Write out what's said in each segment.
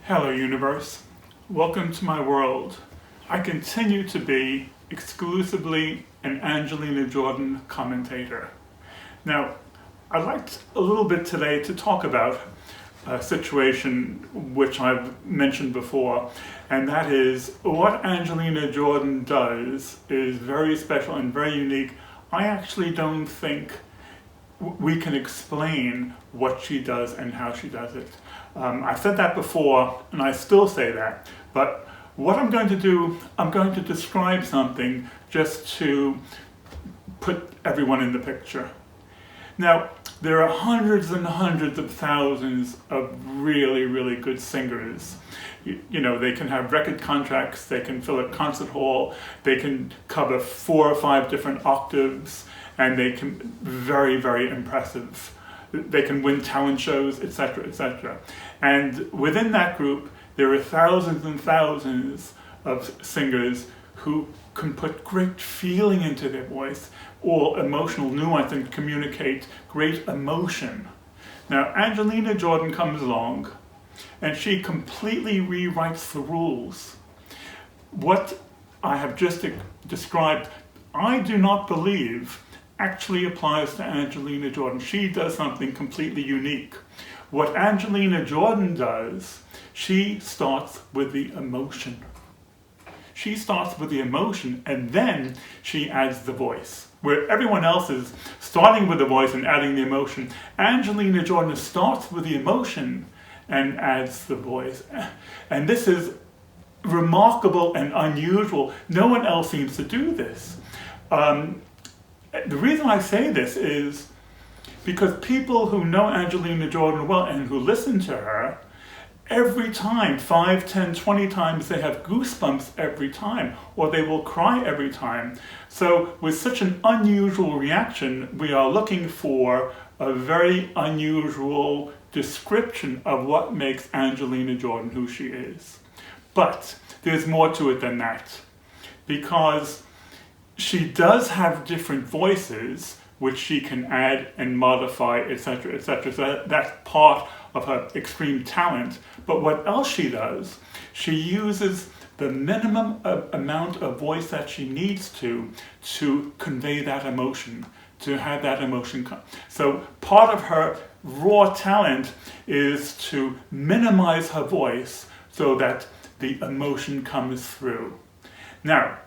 Hello, universe. Welcome to my world. I continue to be exclusively an Angelina Jordan commentator. Now, I'd like a little bit today to talk about a situation which I've mentioned before, and that is what Angelina Jordan does is very special and very unique. I actually don't think we can explain what she does and how she does it. I've said that before, and I still say that, but what I'm going to do, I'm going to describe something just to put everyone in the picture. Now, there are hundreds and hundreds of thousands of really, really good singers. You know, they can have record contracts, they can fill a concert hall, they can cover 4 or 5 different octaves, and they can be very, very impressive. They can win talent shows, etc., etc. And within that group, there are thousands and thousands of singers who can put great feeling into their voice or emotional nuance and communicate great emotion. Now, Angelina Jordan comes along and she completely rewrites the rules. What I have just described, I do not believe actually applies to Angelina Jordan. She does something completely unique. What Angelina Jordan does, she starts with the emotion. She starts with the emotion and then she adds the voice. Where everyone else is starting with the voice and adding the emotion, Angelina Jordan starts with the emotion and adds the voice. And this is remarkable and unusual. No one else seems to do this. The reason I say this is because people who know Angelina Jordan well and who listen to her, every time, 5, 10, 20 times, they have goosebumps every time, or they will cry every time. So with such an unusual reaction, we are looking for a very unusual description of what makes Angelina Jordan who she is. But there's more to it than that, because she does have different voices which she can add and modify, etc., etc. So that's part of her extreme talent. But what else she does, she uses the minimum amount of voice that she needs to convey that emotion, to have that emotion come. So part of her raw talent is to minimize her voice so that the emotion comes through. Now,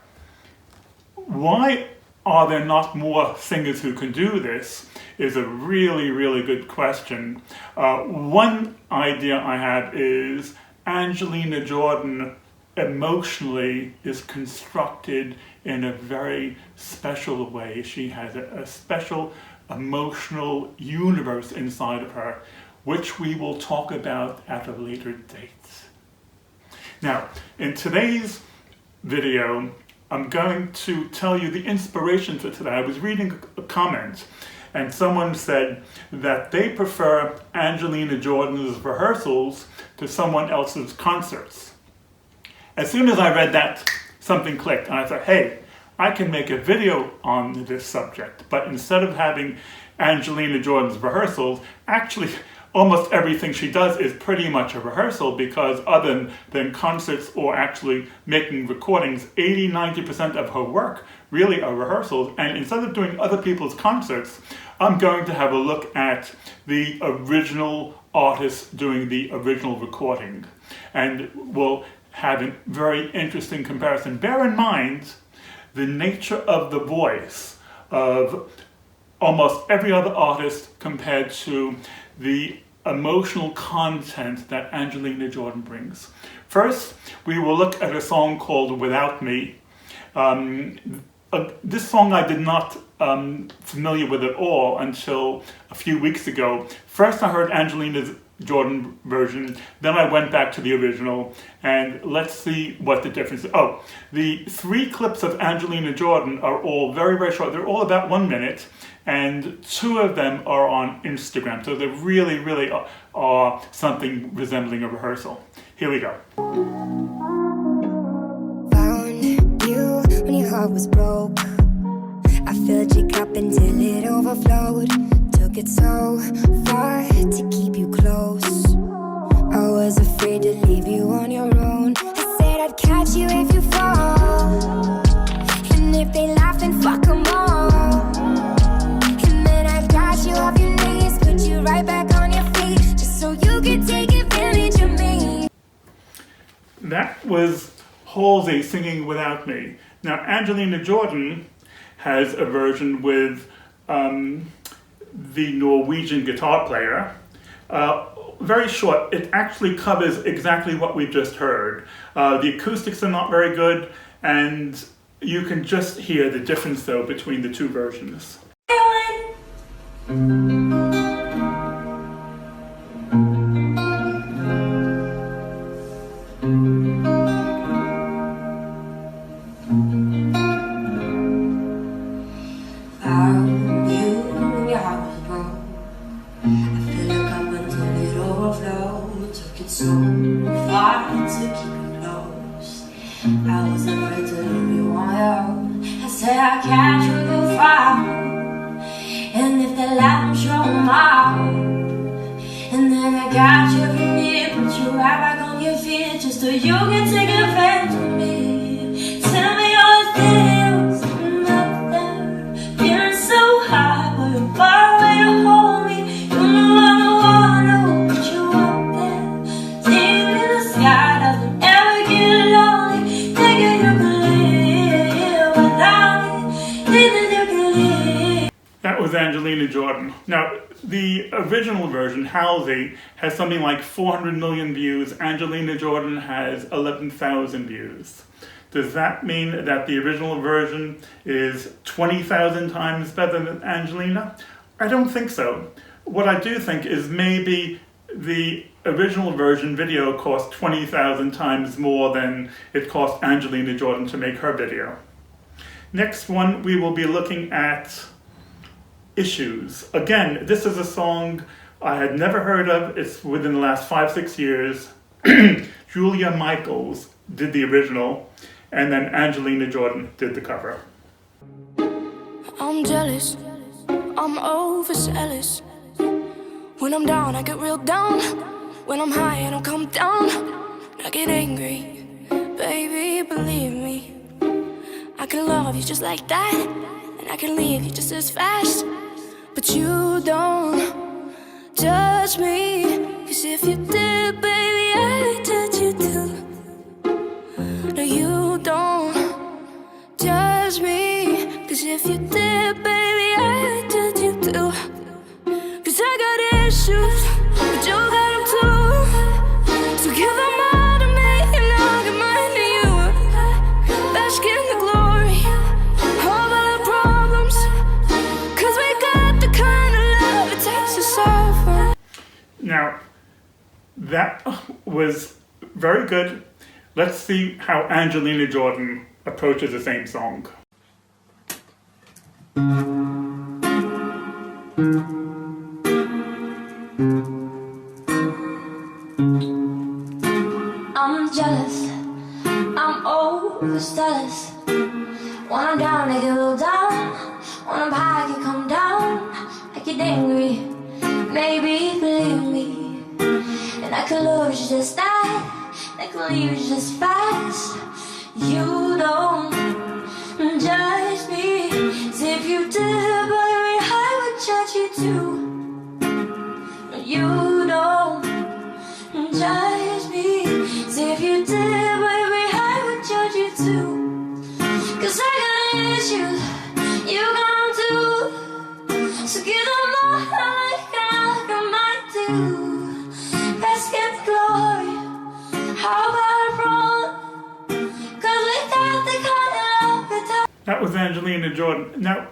why are there not more singers who can do this is a really, really good question. One idea I have is Angelina Jordan emotionally is constructed in a very special way. She has a special emotional universe inside of her, which we will talk about at a later date. Now, in today's video, I'm going to tell you the inspiration for today. I was reading a comment and someone said that they prefer Angelina Jordan's rehearsals to someone else's concerts. As soon as I read that, something clicked and I thought, hey, I can make a video on this subject. But instead of having Angelina Jordan's rehearsals, actually almost everything she does is pretty much a rehearsal, because other than concerts or actually making recordings, 80-90% of her work really are rehearsals. And instead of doing other people's concerts, I'm going to have a look at the original artist doing the original recording. And we'll have a very interesting comparison. Bear in mind the nature of the voice of almost every other artist compared to the emotional content that Angelina Jordan brings. First, we will look at a song called Without Me. This song I did not familiar with at all until a few weeks ago. First I heard Angelina Jordan version, then I went back to the original, and let's see what the difference is. Oh, the 3 clips of Angelina Jordan are all very, very short. They're all about 1 minute, and 2 of them are on Instagram. So they really, really are something resembling a rehearsal. Here we go. Found you when your heart was broke. I filled your cup until it overflowed. Took it so far to keep you close. I was afraid to leave you that was Halsey singing Without Me. Now, Angelina Jordan has a version with the Norwegian guitar player. Very short, it actually covers exactly what we've just heard. The acoustics are not very good, and you can just hear the difference though between the two versions. So far to keep you close. I was afraid to leave you on your own. I said I'd catch you if you fall, and if they laugh, I'm sure I'm out. And then I got you from me, put you right back on your feet, just so you can take advantage of me. Tell me all the things I'm up there, feeling so high, but you're far away to hold me. You know I'm the one who put you up there. God doesn't ever get lonely. Thinking you can live without me. Thinking you can live. That was Angelina Jordan. Now, the original version, Halsey, has something like 400 million views. Angelina Jordan has 11,000 views. Does that mean that the original version is 20,000 times better than Angelina? I don't think so. What I do think is maybe the original version video cost 20,000 times more than it cost Angelina Jordan to make her video. Next one, we will be looking at Issues. Again, this is a song I had never heard of. It's within the last 5-6 years. Julia Michaels did the original, and then Angelina Jordan did the cover. I'm jealous, I'm overzealous. When I'm down, I get real down. When I'm high, I don't come down. I get angry, baby, believe me. I can love you just like that, and I can leave you just as fast. But you don't judge me, 'cause if you did, baby, I would judge you too. No, you don't judge me, 'cause if you did, baby, I would judge you too. 'Cause I got issues, but you got them too. So give them all to me, and I'll give mine to you. Bask in the glory of all the problems, 'cause we got the kind of love it takes to suffer. Now, that was very good. Let's see how Angelina Jordan approaches the same song. I'm jealous, I'm overzealous. When I'm down, I get a little down. When I'm high, I can come down. I get angry, maybe believe me. And I can love you just that, I can leave you just fast. You don't judge me, 'cause if you did, baby, I would judge you too. You don't judge me, 'cause if you did, baby, I would judge you too. 'Cause I got issues, you got them too. So give them all like I might do. Bask in the glory, how about a problem? 'Cause we got the kind of love that That was Angelina Jordan. Now,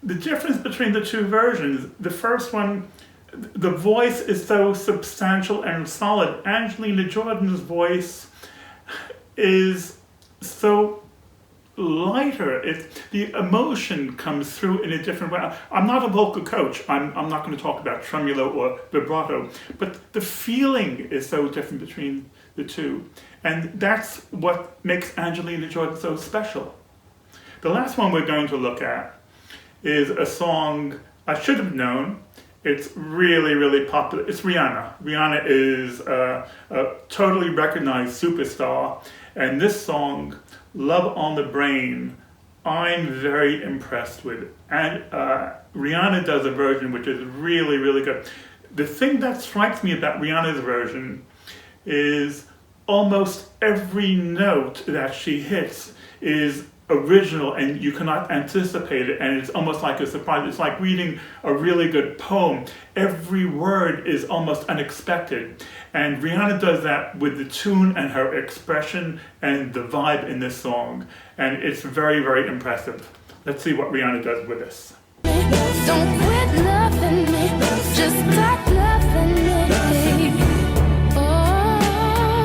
the difference between the two versions, the first one, the voice is so substantial and solid. Angelina Jordan's voice is so lighter. The emotion comes through in a different way. I'm not a vocal coach. I'm not going to talk about tremolo or vibrato, but the feeling is so different between the two. And that's what makes Angelina Jordan so special. The last one we're going to look at is a song I should have known. It's really, really popular. It's Rihanna. Rihanna is a totally recognized superstar. And this song, Love on the Brain, I'm very impressed with. And Rihanna does a version which is really, really good. The thing that strikes me about Rihanna's version is almost every note that she hits is original and you cannot anticipate it, and it's almost like a surprise. It's like reading a really good poem. Every word is almost unexpected, and Rihanna does that with the tune and her expression and the vibe in this song, and it's very, very impressive. Let's see what Rihanna does with this. Don't quit loving me, just stop loving me. Oh,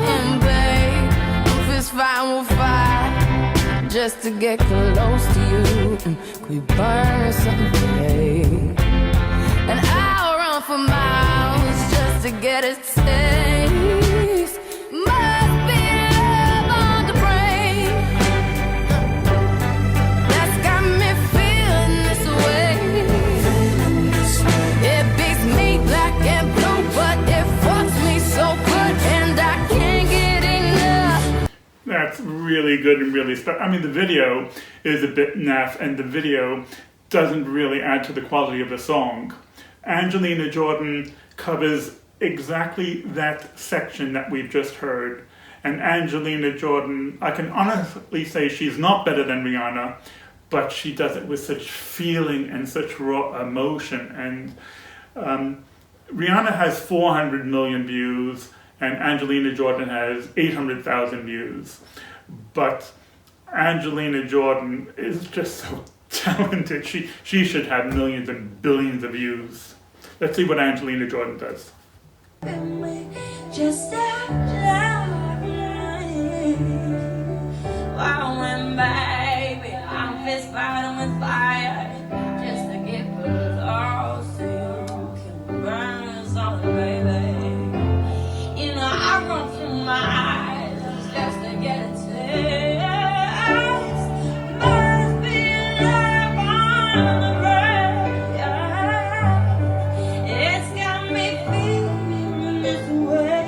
and babe, if it's fine, we'll fight just to get close to you. We burn something, and I'll run for miles just to get a taste. Must be love on the brain that's got me feeling this way. It beats me black and blue, but it fucks me so good, and I can't get enough. That's really good and really special. I mean, the video is a bit naff, and the video doesn't really add to the quality of the song. Angelina Jordan covers exactly that section that we've just heard. And Angelina Jordan, I can honestly say she's not better than Rihanna, but she does it with such feeling and such raw emotion. And Rihanna has 400 million views, and Angelina Jordan has 800,000 views. But Angelina Jordan is just so talented. She should have millions and billions of views. Let's see what Angelina Jordan does. Just wow, and baby, I'm fist fighting with fire just to get close to you. Can burn something, baby. You know I run through my eyes just to get a taste. Must be love on the brain. It's got me feeling this way.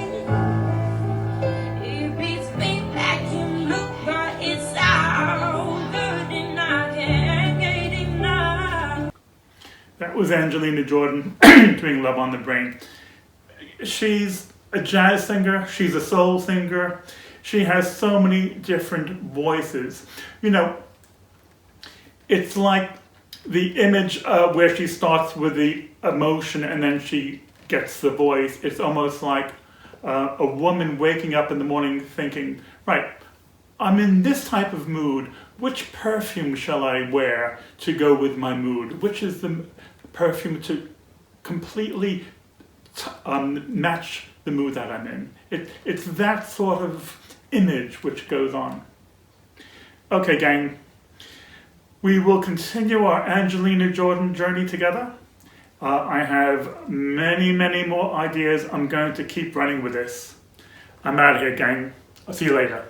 It beats me back and blue, but it's all good and I can't get enough. That was Angelina Jordan doing Love on the Brain. She's a jazz singer, she's a soul singer, she has so many different voices. You know, it's like the image where she starts with the emotion and then she gets the voice. It's almost like a woman waking up in the morning thinking, right, I'm in this type of mood. Which perfume shall I wear to go with my mood? Which is the perfume to completely match the mood that I'm in? It's that sort of image which goes on. Okay, gang. We will continue our Angelina Jordan journey together. I have many, many more ideas. I'm going to keep running with this. I'm out of here, gang. I'll see you later.